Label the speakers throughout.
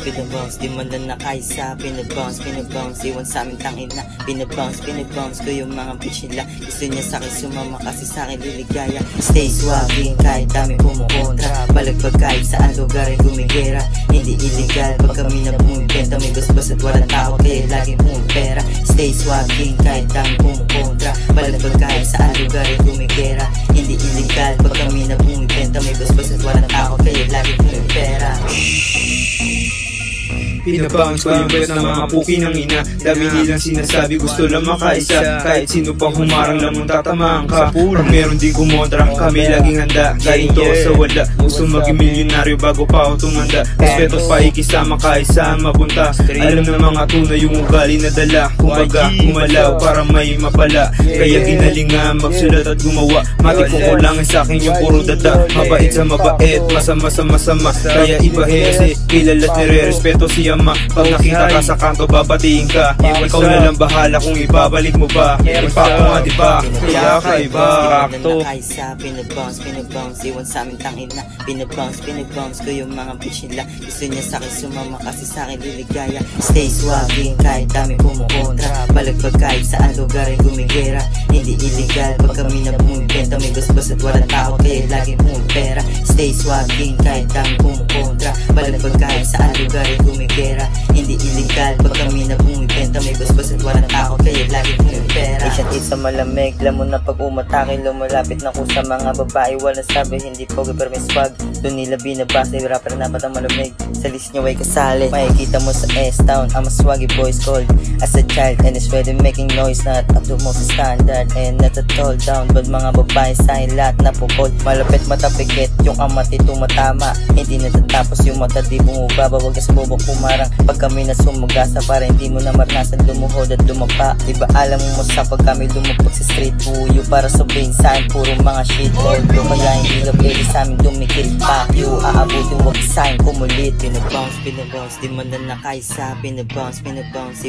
Speaker 1: Pinabounce, di man na nakaisa. Pinabounce, iwan sa amin tangin na. Pinabounce ko yung mga bitch nila. Gusto niya sa'kin sumama kasi sa'kin liligaya. Stay swagging kahit dami kumukontra. Balagpag kahit saan lugar ay gumigera. Hindi illegal pag kami na bumibenta. May basbas at walang tao kaya laging pumipera. Stay swagging kahit dami kumukontra. Balagpag kahit saan lugar ay gumigera. Hindi illegal pag kami na bumibenta. May basbas at walang tao kaya laging pumipera.
Speaker 2: Pinabounce ko yung best ng mga puki ng ina. Dami nilang sinasabi gusto lang makaisa. Kahit sino pang humarang lamang tatamaan ka. Pag meron din kumontra kami laging handa. Kahit to sa wala gusto maging milyonaryo bago pa ako tumanda. Respeto pa ikisama kahit saan mapunta. Alam ng mga tunay yung ugali na dala. Kumbaga kumalaw para may mapala. Kaya ginalingan magsulat at gumawa. Matikukulangin sa akin yung puro dada. Mabait sa mabait, masama sa masama. Kaya iba hese, kilala at nire-respeto siya. Pag nakita ka sa kanto babatiin ka. Ikaw na lang bahala kung ibabalik mo ba. Impacto nga diba, kaya kaiba.
Speaker 1: Pinabounce, iwan sa amin tangin na. Pinabounce ko yung mga bitch nila. Gusto niya sa'kin sumama kasi sa'kin liligaya. Stay swagging kahit dami kumukontra. Balagpag kahit saan lugar ay gumigera. Hindi illegal pag kami na bumibenta. May basbas at walang tao kaya laging pumipera. Stay swagging kahit dami kumukontra. Balagpag kahit saan lugar ay gumigera. Hindi illegal pag kami na bumibenta. May basbas at walang tao kaya laging pumipera. Asian hit sa malamig, lamon na pag umatake. Lumalapit na ko sa mga babae. Walang sabi, hindi pogi pero may swag. Doon nila binabasa, yung rapper na ba't ang malamig. Sa list nyo ay kasali, makikita mo sa S-Town. I'm a swaggy boys called as a child and is ready making noise. Not up to most standard and not at all down. But mga babae sa akin lahat na pupod. Malapit matapikit, yung amati tumatama. Hindi natatapos yung mata di bumubaba. Huwag ka sa bubok pumarang pag kami na sumagasa. Para hindi mo na maranasan lumuhod at lumapa. Diba alam mo sa pag kami lumapag sa street. Puyo para sabihin sa'kin puro mga shit lord. Kaya hindi ka pwede sa'min dumikit. Fuck you, aabutin wag sa'kin kumulit. Pinabounce, di man na nakaisa. Pinabounce,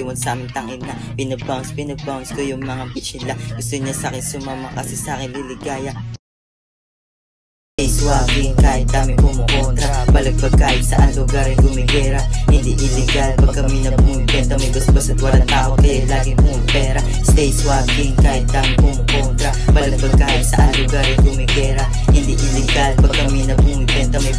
Speaker 1: iwan sa amin tangin na. Pinabounce ko yung mga bitch nila. Gusto niya sa'kin sumama kasi sa'kin liligaya. Stay swagging kahit dami kumukontra. Balagpag kahit saan lugar ay gumigera. Hindi illegal pag kami na bumibenta. May basbas at walang tao kaya laging pumipera. Stay swagging kahit dami kumukontra. Balagpag kahit saan lugar ay gumigera. Hindi illegal pag kami na bumibenta. May